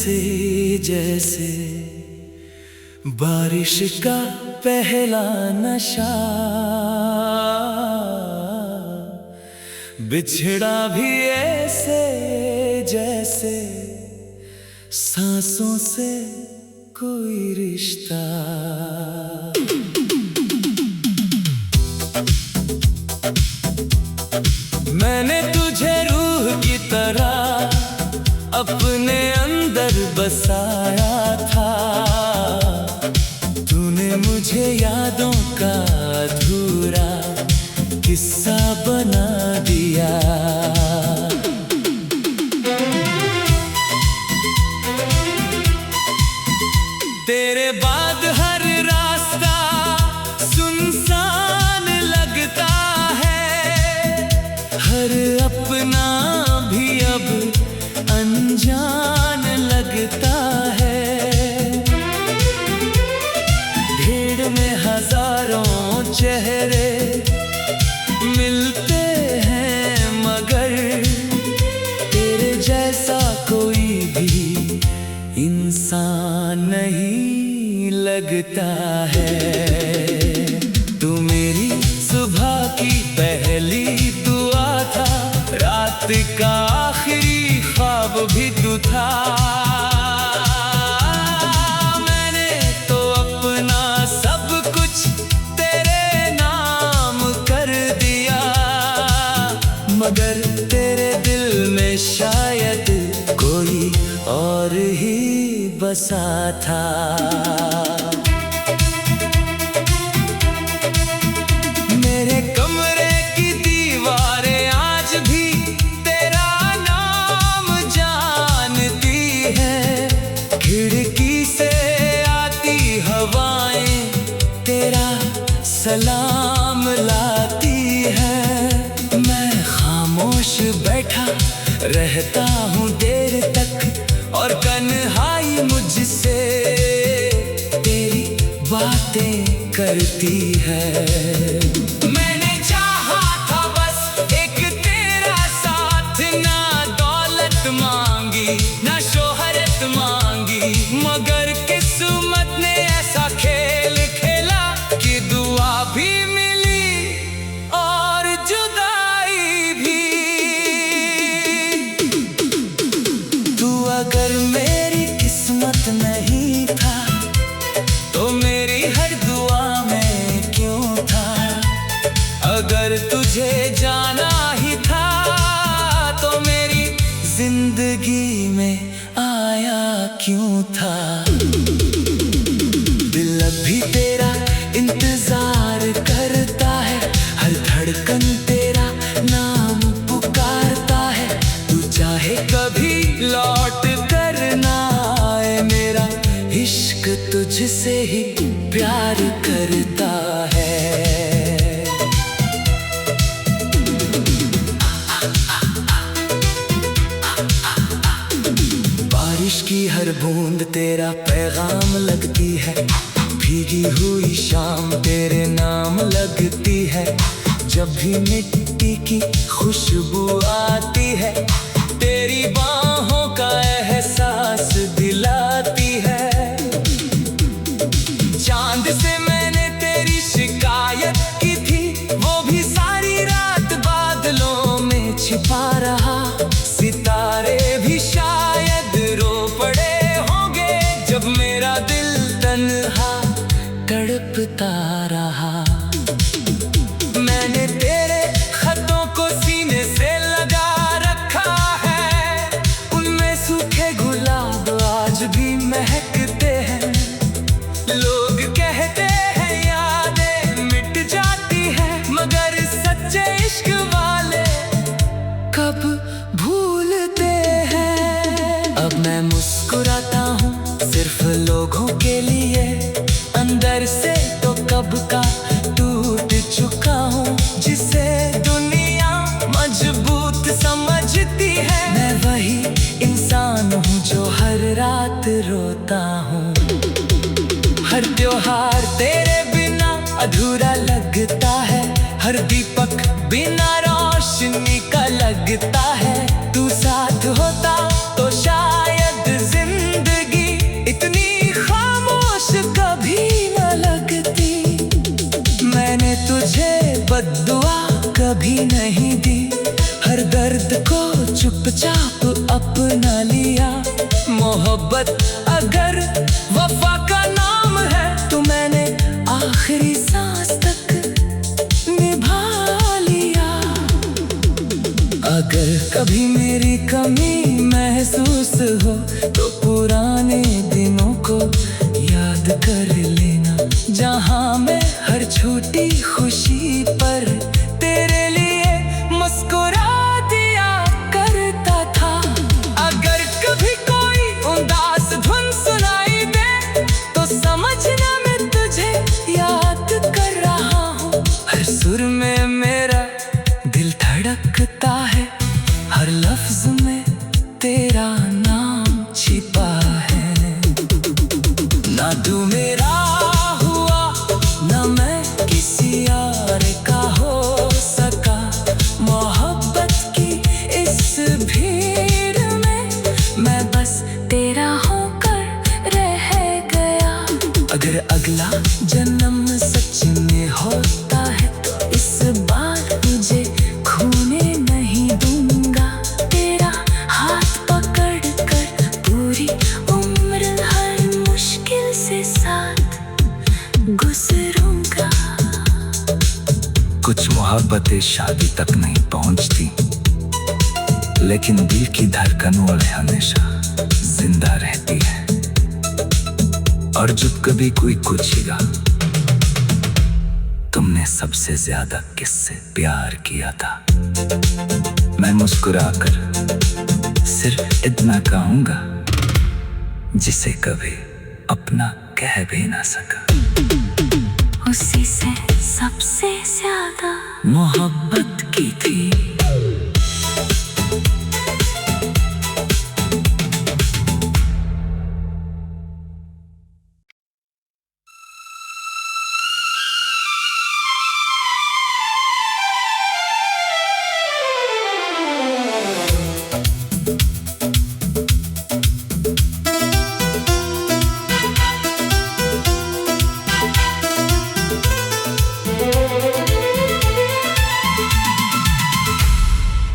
ऐसे जैसे बारिश का पहला नशा, बिछड़ा भी ऐसे जैसे सांसों से कोई रिश्ता। मैंने तुझे रूह की तरह अपने अंदर बसाया था, तूने मुझे यादों का अधूरा किस्सा बना दिया। तेरे बाद हर रास्ता सुनसान लगता है, हर अपना भी अब अनजान लगता है। भीड़ में हजारों चेहरे मिलते हैं, मगर तेरे जैसा कोई भी इंसान नहीं लगता है। तू मेरी सुबह की पहली दुआ था, रात का आखिरी ख्वाब भी तू था। मैंने तो अपना सब कुछ तेरे नाम कर दिया, मगर तेरे दिल में शायद कोई और ही बसा था। मेरे कमरे की दीवारें आज भी तेरा नाम जानती है, खिड़की से आती हवाएं तेरा सलाम लाती है। मैं खामोश बैठा रहता हूँ देर तक, और तन्हाई मुझसे तेरी बातें करती है। मैंने चाहा था बस एक तेरा साथ, ना दौलत मांगी ना शोहरत मांगी, मगर किस्मत ने ऐसा खेल खेला कि दुआ भी मिली और जुदाई भी। तू अगर मेरी किस्मत नहीं था तो मेरी हर दुआ में क्यों था? अगर तुझे जाना ही था तो मेरी जिंदगी में आया क्यों था? दिल अब भी तेरा इंतजार करता है, हर धड़कन तेरा नाम पुकारता है। तू चाहे कभी लौट कर ना आए, मेरा इश्क तुझसे ही प्यार करता है। बारिश की हर बूंद तेरा पैगाम लगती है, भीगी हुई शाम तेरे नाम लगती है। जब भी मिट्टी की खुशबू आती है, तेरी बाहों का एहसास दिलाती है। चांद से मैंने तेरी शिकायत की थी, वो भी सारी रात बादलों में छिपा रहा। सितारे भी शायद रो पड़े होंगे जब मेरा दिल तन्हा तड़पता रहा। मैंने तेरे खतों को सीने से लगा रखा है, उनमें सूखे गुलाब आज भी महकते हैं। लोग कहते हैं यादें मिट जाती हैं, मगर सच्चे इश्क वाले कब भूलते हैं। अब मैं मुस्कुराता हूँ सिर्फ लोगों के लिए, अंदर से तो कब का बद्दुआ कभी नहीं दी, हर दर्द को चुपचाप अपना लिया। मोहब्बत अगर वफा का नाम है तो मैंने आखिरी सांस तक निभा लिया। अगर कभी मेरी कमी महसूस हो तो पुराने दिनों को याद कर लेना, जहां मैं हर छोटी खुशी पर तेरे लिए मुस्कुरा दिया करता था। अगर कभी कोई उदास धुन सुनाई दे तो समझना मैं तुझे याद कर रहा हूँ। हर सुर में मेरा दिल धड़कता है, हर लफ्ज में तेरा नाम छिपा है। ना तू मेरा हुआ ना मैं किसी और का हो सका, मोहब्बत की इस भीड़ में मैं बस तेरा होकर रह गया। अगर अगला जन्म सच में होता है तो इस बार तुझे खोने नहीं दूंगा। तेरा हाथ पकड़ कर पूरी उम्र हर मुश्किल से साथ गुजरूंगा। कुछ मोहब्बतें शादी तक नहीं पहुंचती, लेकिन दिल की धड़कनों में हमेशा जिंदा रहती है। और जब कभी कोई पूछेगा तुमने सबसे ज्यादा किससे प्यार किया था, मैं मुस्कुराकर सिर्फ इतना कहूंगा जिसे कभी अपना कह भी ना सका। उसी से सबसे ज्यादा मोहब्बत की थी।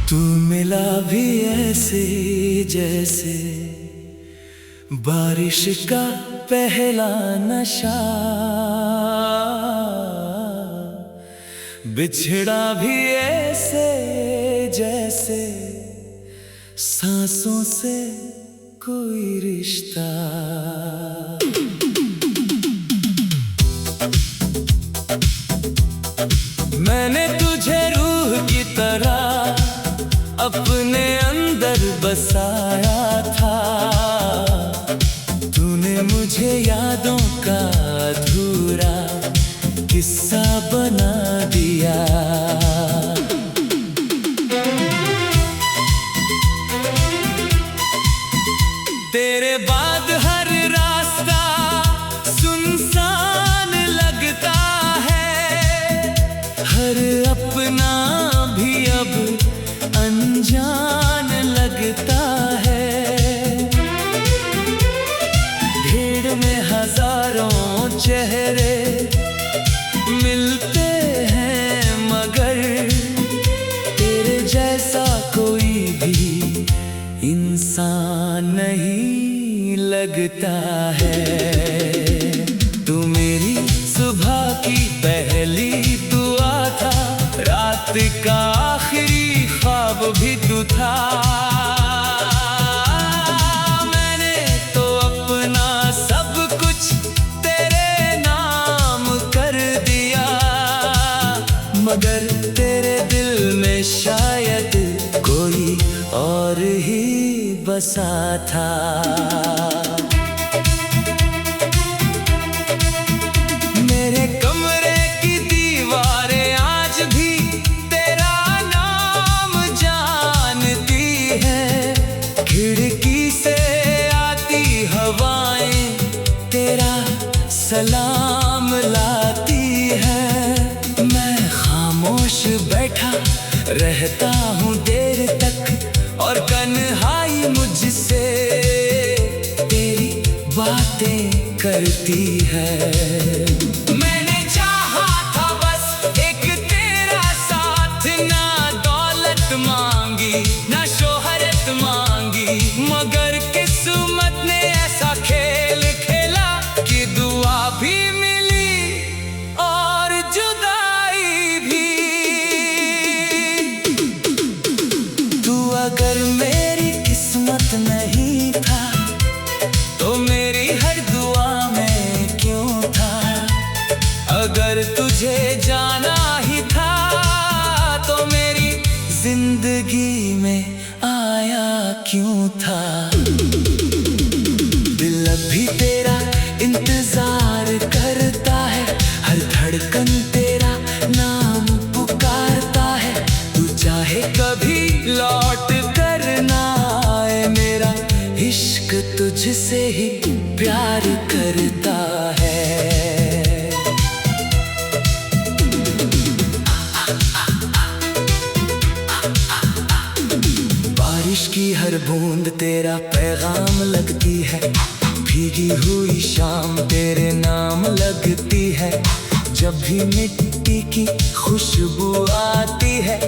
तू मिला भी ऐसे जैसे बारिश का पहला नशा, बिछड़ा भी ऐसे जैसे सांसों से कोई रिश्ता। मैंने तुझे रूह की तरह अपने अंदर बसाया था, तूने मुझे यादों का अधूरा किस्सा बना दिया। तेरे बाद हर रास्ता सुनसान लगता है, हर अपना भी अब अनजान लगता है। भीड़ में हजारों चेहरे मिलते हैं मगर तेरे जैसा कोई भी इंसान नहीं लगता है। तू मेरी सुबह की पहली दुआ था, रात का आखिरी ख्वाब भी तू था। मैंने तो अपना सब कुछ तेरे नाम कर दिया, मगर तेरे दिल में शायद कोई और ही बसा था। मेरे कमरे की दीवारें आज भी तेरा नाम जानती हैं, खिड़की से आती हवाएं तेरा सलाम लाती हैं। मैं खामोश बैठा रहता हूँ देर तक और तन्हाई मुझसे तेरी बातें करती है। मैंने चाहा था बस एक तेरा क्यों था। दिल अभी तेरा इंतजार करता है, हर धड़कन तेरा नाम पुकारता है। तू चाहे कभी लौट कर ना आए, मेरा इश्क तुझसे ही प्यार करता है। बारिश की हर बूंद तेरा पैगाम लगती है, भीगी हुई शाम तेरे नाम लगती है। जब भी मिट्टी की खुशबू आती है,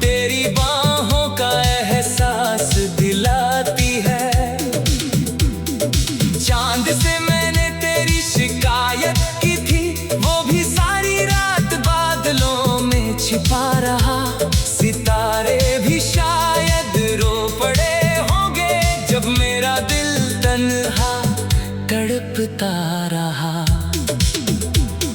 तेरी बाहों का एहसास दिलाती है। चांद से मैंने तेरी शिकायत की थी, वो भी सारी रात बादलों में छिपा रहा। सितारे भी शायद रो पड़े होंगे, जब मेरा दिल तन्हा तड़पता रहा।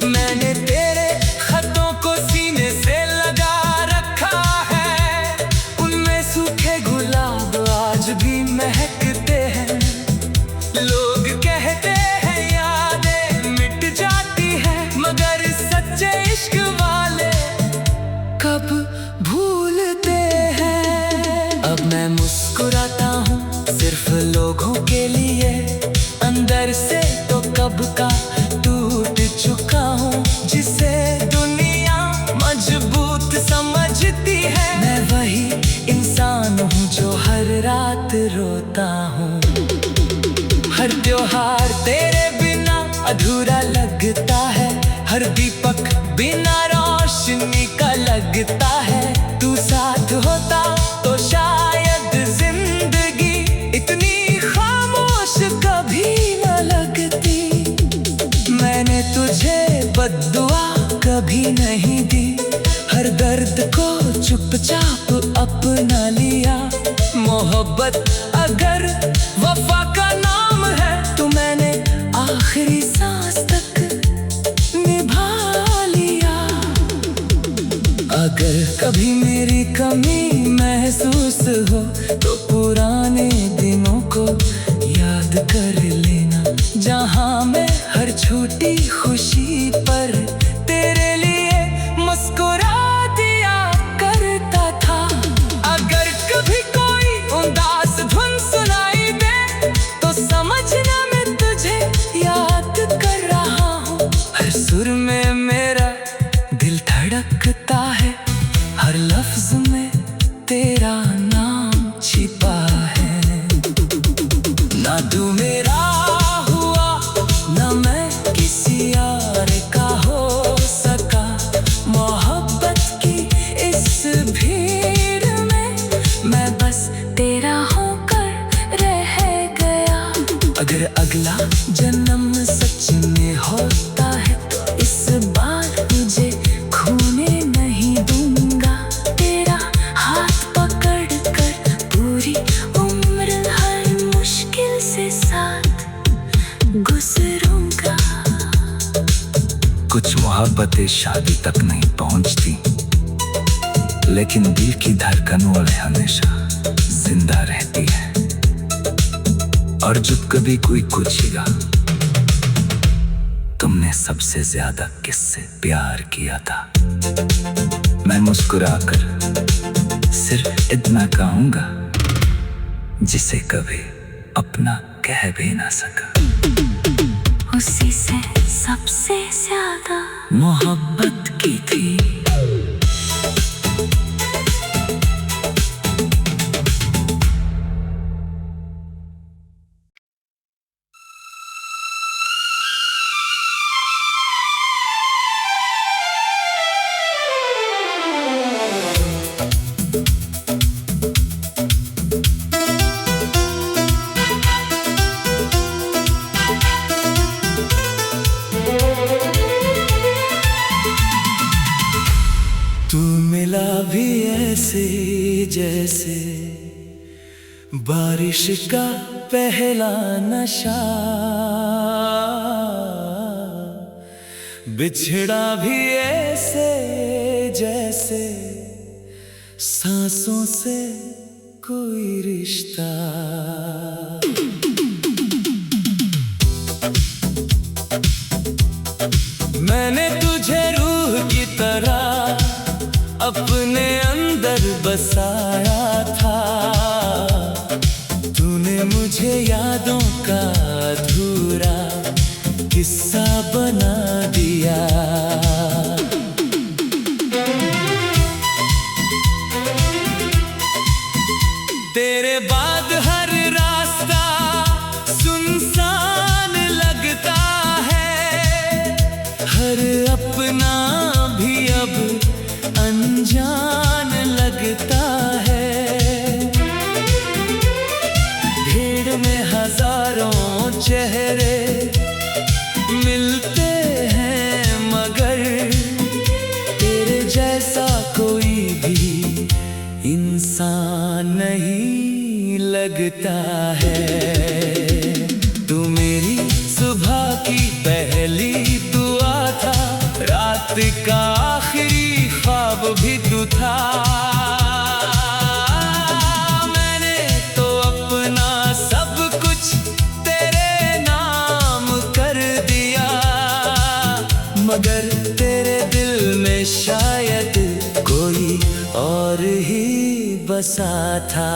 मैंने तेरे खतों को सीने से लगा रखा है, उनमें सूखे गुलाब आज भी महकते हैं। लोग कहते हैं यादें मिट जाती हैं, मगर सच्चे इश्क वाले कब भूलते हैं। अब मैं मुस्कुराता हूँ सिर्फ लोगों के लिए, अंदर से तो कब का टूट चुका हूँ। जिसे दुनिया मजबूत समझती है, मैं वही इंसान हूँ जो हर रात रोता हूँ। हर त्योहार तेरे बिना अधूरा लगता है, हर दीपक बिना रोशनी का लगता है। तू साथ होता तो शायद जिंदगी इतनी खामोश कभी न लगती। मैंने तुझे बद्दुआ कभी नहीं दी, हर दर्द को चुपचाप अपना लिया। मोहब्बत अगर वफा का नाम है, तो मैंने आखिरी सांस तक निभा लिया। अगर कभी मेरी कमी महसूस हो, तो पुराने दिनों को याद कर लेना, जहां मैं हर छोटी खुशी पर तेरे लिए मुस्कुरा दिया करता था। अगर कभी कोई उदास धुन सुनाई दे, तो समझना मैं तुझे याद कर रहा हूँ। हर सुर में मेरा दिल धड़कता है, हर लफ्ज में तेरा नाम छिपा है। ना तू मेरा हुआ, ना मैं किसी और का हो सका। मोहब्बत की इस भीड़ में मैं बस तेरा होकर रह गया। अगर अगला जन्म सच में होता है, तो इस बार तुझे खोने नहीं दूंगा। तेरा हाथ पकड़ कर पूरी उम्र हर मुश्किल से साथ गुजरूंगा। कुछ मोहब्बतें शादी तक नहीं पहुंचती, लेकिन दिल की धड़कनों में हमेशा जिंदा रहती है। और जब कभी कोई पूछेगा तुमने सबसे ज्यादा किससे प्यार किया था, मैं मुस्कुराकर सिर्फ इतना कहूंगा, जिसे कभी अपना कह भी ना सका। उसी से सबसे ज्यादा मोहब्बत की थी। तू मिला भी ऐसे जैसे बारिश का पहला नशा, बिछड़ा भी ऐसे जैसे सांसों से कोई रिश्ता। मैंने तुझे रूह की तरह अपने अंदर बसाया था, तूने मुझे यादों का अधूरा किस्सा बना दिया। तेरे बाद हर रास्ता सुनसान लगता है, हर अपना भी अब अनजान लगता है। भीड़ में हजारों चेहरे मिलते हैं, मगर तेरे जैसा कोई भी इंसान नहीं लगता है। तू मेरी सुबह की पहली दुआ था, रात का आखिरी ख्वाब भी तू था। मैंने तो अपना सब कुछ तेरे नाम कर दिया, मगर तेरे दिल में शायद कोई और ही बसा था।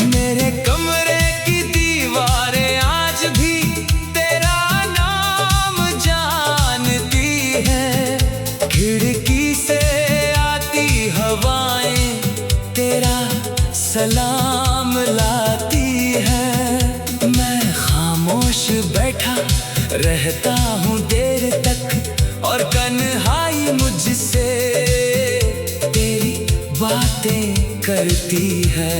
मेरे कमरे की दीवारें आज भी तेरा नाम जानती है, खिड़की से आती हवाएं तेरा सलाम लाती है। मैं खामोश बैठा रहता हूँ देर तक, और तन्हाई मुझसे तेरी बातें करती है।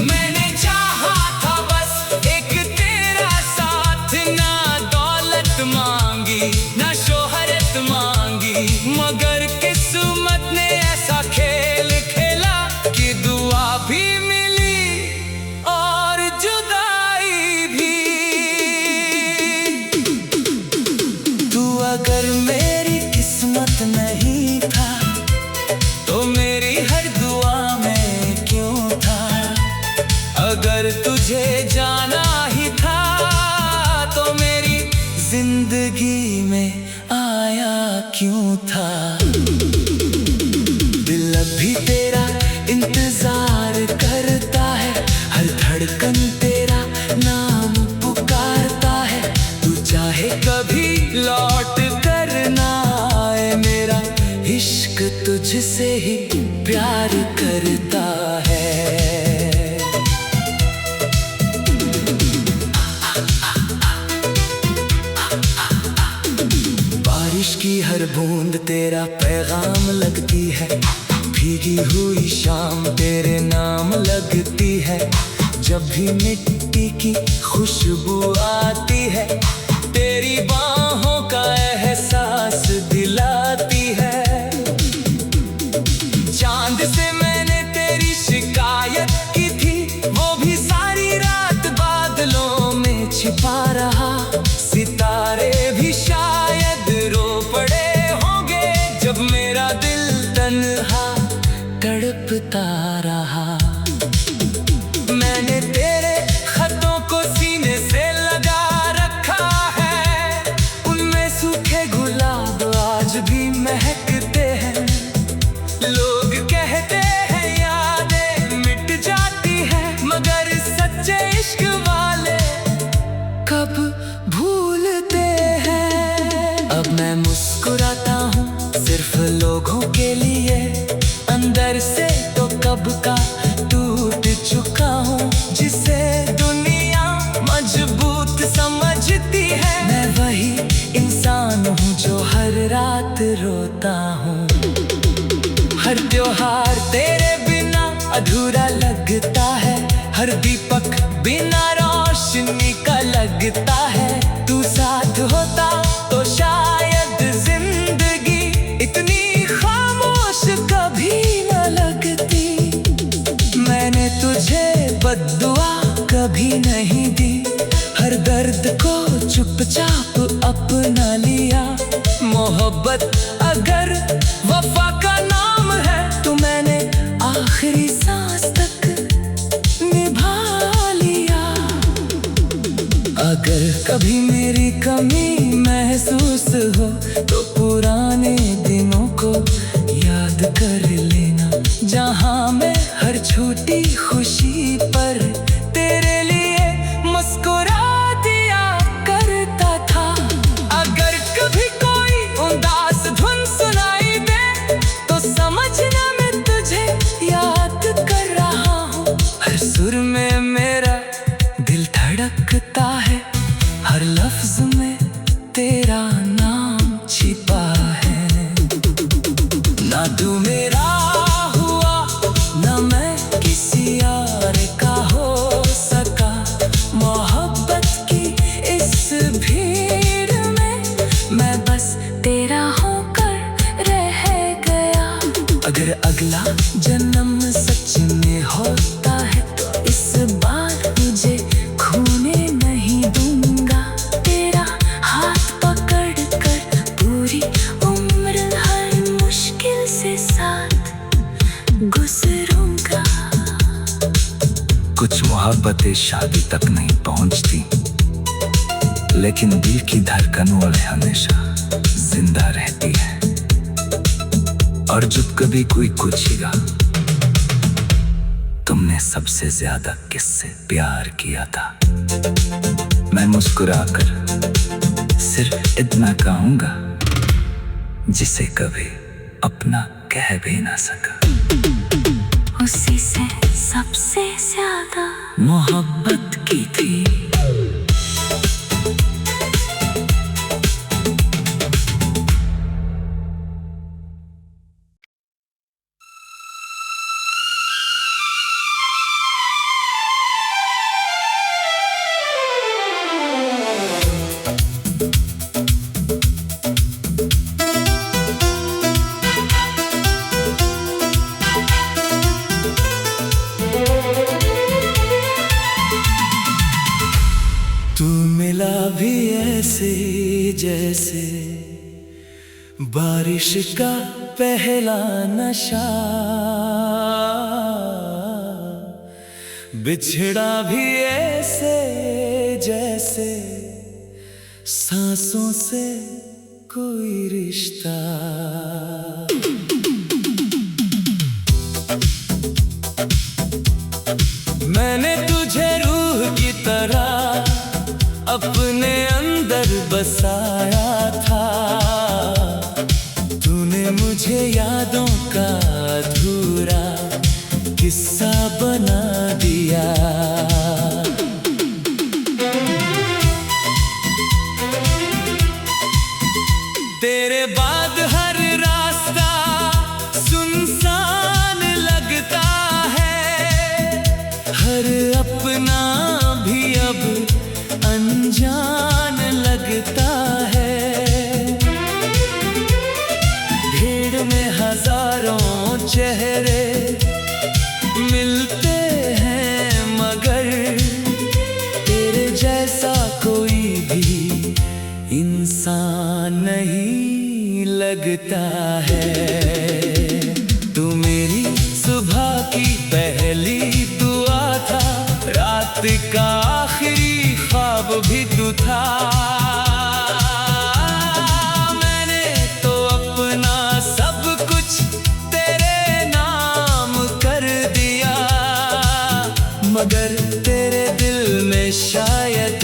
मैंने चाहा था बस एक तेरा साथ, ना दौलत मांगी ना शोहरत मांगी, मगर किस्मत ने ऐसा खेल खेला कि दुआ भी मिली और जुदाई भी। तू अगर मेरी किस्मत नहीं था तो मेरी हर दुआ में क्यों था? अगर तुझे जाना ही था तो मेरी जिंदगी में आया क्यों था? दिल अभी तेरा इंतजार करता है, हर धड़कन तेरा नाम पुकारता है। तू चाहे कभी लौट कर ना आए, मेरा इश्क तुझसे ही प्यार करता है। बारिश की हर बूंद तेरा पैगाम लगती है, भीगी हुई शाम तेरे नाम लगती है। जब भी मिट्टी की खुशबू आती है, तेरी बाहों का एहसास दिलाती है। चांद से मैंने तेरी शिकायत की थी, वो भी सारी रात बादलों में छिपा रहा। सितारे भी शायद रो पड़े होंगे जब मेरा दिल तन्हा तड़पता रहा। मैंने तेरे खतों को सीने से लगा रखा है, उनमें सूखे गुलाब आज भी महकते हैं। लोग कहते हैं यादें मिट जाती हैं, मगर सच्चे इश्क वाले कब भूलते हैं। अब मैं मुस्कुराता हूँ सिर्फ लोगों के लिए, अंदर से तो कब का टूट चुका हूँ। जिसे दुनिया मजबूत समझती है, मैं वही इंसान हूँ जो हर रात रोता हूँ। हर त्योहार तेरे बिना अधूरा लगता है, हर दीपक बिना रोशनी का लगता है। तू साथ होता तो शायद जिंदगी इतनी खामोश कभी न लगती। मैंने तुझे बद्दुआ कभी नहीं दी, हर दर्द को चुपचाप अपना लिया। मोहब्बत अगर वफा कभी मेरी कमी महसूस हो तो पुराने दिनों को याद कर लेना, जहां मैं हर छोटी खुशी पर तेरे लिए मुस्कुरा दिया करता था। अगर कभी कोई उदास धुन सुनाई दे तो समझना मैं तुझे याद कर रहा हूँ। हर सुर में मेरा दिल धड़कता है, हर लफ्ज में तेरा नाम छिपा है। ना तू मेरा हुआ ना मैं किसी और का हो सका, मोहब्बत की इस भीड़ में मैं बस तेरा होकर रह गया। अगर अगला जन्म सच में होता है तो इस बार तुझे खोने नहीं दूंगा। तेरा हाथ पकड़ कर पूरी उम्र हर मुश्किल से साथ गुजरूंगा। कुछ मोहब्बतें शादी तक नहीं पहुंचती, लेकिन दिल की धड़कनों में हमेशा जिंदा रहती है। और जब कभी कोई पूछेगा तुमने सबसे ज्यादा किससे प्यार किया था, मैं मुस्कुराकर सिर्फ इतना कहूंगा जिसे कभी अपना कह भी ना सका। उसी से सबसे ज्यादा मोहब्बत की थी। तू मिला भी ऐसे जैसे बारिश का पहला नशा, बिछड़ा भी ऐसे जैसे सांसों से कोई रिश्ता। मैंने तुझे रूह की तरह अपने अंदर बसाया था, तूने मुझे यादों का अधूरा किस्सा बना दिया। तेरे बाद हर रास्ता सुनसान लगता है, हर अपना भी अब अनजान लगता है। भीड़ में हजारों चेहरे मिलते हैं मगर तेरे जैसा कोई भी इंसान नहीं लगता है। तू मेरी सुबह की पहली दुआ था, रात का आखिरी ख्वाब भी तू था। मैंने तो अपना सब कुछ तेरे नाम कर दिया, मगर तेरे दिल में शायद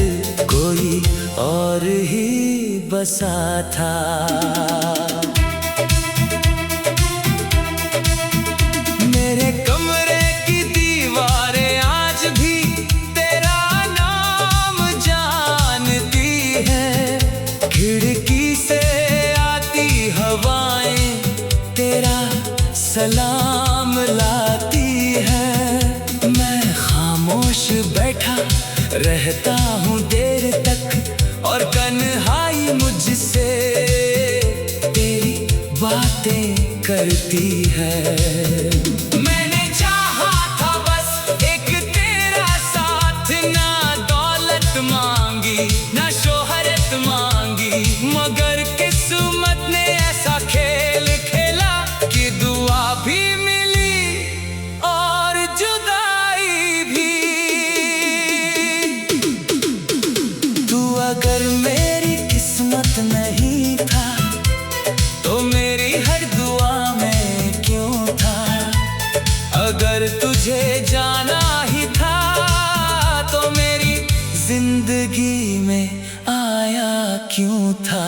कोई और ही बसा था। मेरे कमरे की दीवारें आज भी तेरा नाम जानती है, खिड़की से आती हवाएं तेरा सलाम लाती है। मैं खामोश बैठा रहता हूँ देर तक और तन्हाई मुझसे तेरी बातें करती है। मैंने चाहा था बस एक तेरा साथ, ना दौलत मांगी ना शोहरत मांगी, मगर किस्मत ने ऐसा खेल खेला कि दुआ भी मिली और जुदाई भी। तू अगर मेरी किस्मत नहीं था तो मेरी हर दुआ में क्यों था। अगर तुझे जाना ही था तो मेरी जिंदगी में आया क्यों था।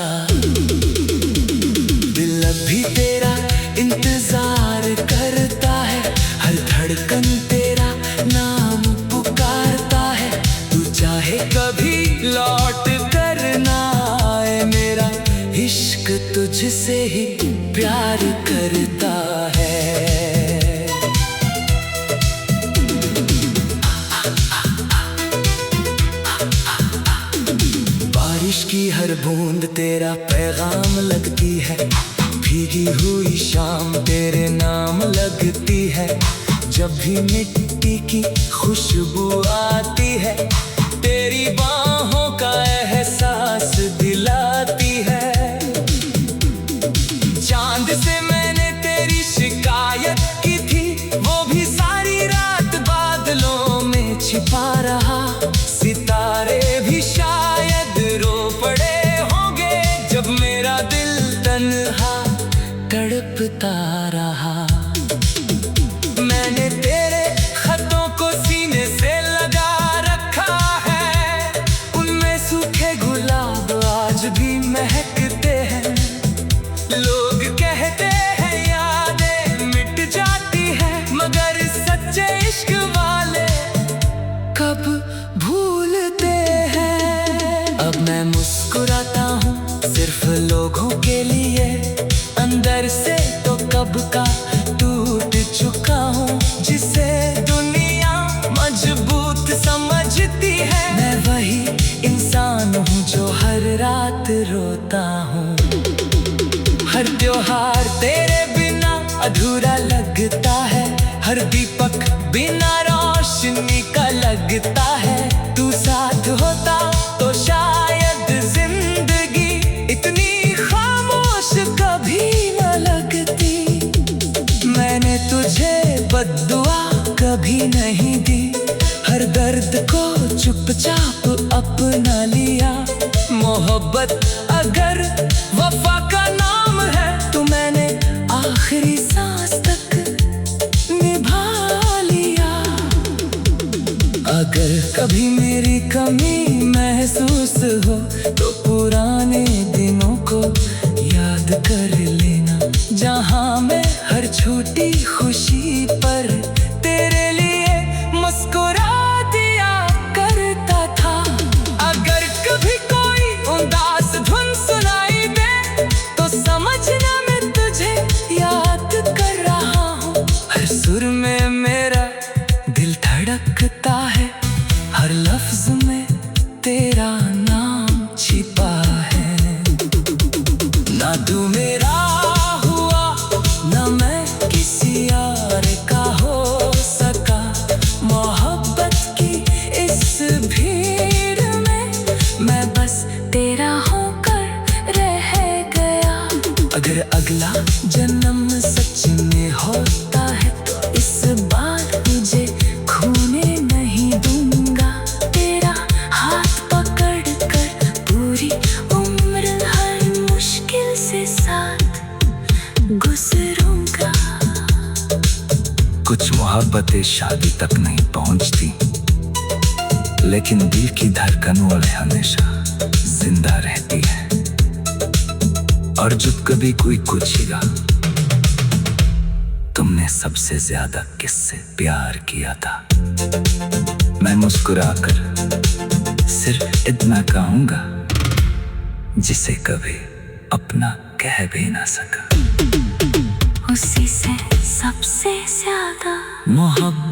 दिल अभी तेरा इंतजार करता है, हर धड़कन तेरा नाम पुकारता है। तू चाहे कभी लौट कर ना आए, मेरा इश्क तुझसे ही प्यार करता है। बारिश की हर बूंद तेरा पैगाम लगती है, भीगी हुई शाम तेरे नाम लगती है। जब भी मिट्टी की खुशबू आती है, तेरी बाहों का एहसास दिलाती है। चांद से मैंने तेरी शिकायत की थी, वो भी सारी रात बादलों में छिपा रहा। सितारे भी शायद रो पड़े होंगे जब मेरा दिल तन्हा तड़पता रहा। मैंने तेरे खतों को सीने से लगा रखा है, उनमें सूखे गुलाब आज भी महकते हैं। लोग कहते हैं यादें मिट जाती हैं, मगर सच्चे इश्क वाले कब भूलते हैं। अब मैं मुस्कुराता हूँ सिर्फ लोगों के लिए, अंदर से तो कब का टूट चुका हूँ। जिसे दुनिया मजबूत समझती है, मैं वही इंसान हूँ जो हर रात रोता हूँ। हर त्योहार तेरे बिना अधूरा लगता है, हर दीपक बिना रोशनी का लगता है। तू साथ होता तो शायद जिंदगी इतनी खामोश कभी न लगती। मैंने तुझे बद्दुआ कभी नहीं दी, हर दर्द को चुपचाप अपना लिया। मोहब्बत अगर वफा का नाम है तो मैंने आखिरी सांस तक निभा लिया। अगर कभी मेरी कमी महसूस हो तो पुराने दिनों को याद कर लेना, जहां मैं हर छोटी खुशी पर तेरे लिए मुस्कुरा दिया करता था। अगर कभी कोई उदास धुन सुनाई दे तो समझना मैं तुझे याद कर रहा हूँ। हर सुर में मेरा दिल धड़कता है, हर लफ्ज में तेरा नाम छिपा है। ना तू मेरा हुआ ना मैं किसी और का हो सका, मोहब्बत की इस भीड़ में मैं बस तेरा होकर रह गया। अगर अगला जन्म सच में होता है तो इस बार तुझे खोने नहीं दूंगा, तेरा हाथ पकड़ कर पूरी उम्र हर मुश्किल से साथ गुजरूंगा। कुछ मोहब्बतें शादी तक नहीं पहुंचती, लेकिन दिल की धड़कनों में हमेशा जिंदा रहती है। और जब कभी कोई पूछेगा तुमने सबसे ज्यादा किससे प्यार किया था, मैं मुस्कुराकर सिर्फ इतना कहूंगा जिसे कभी अपना कह भी ना सका। उसी से सबसे ज्यादा मोहब्बत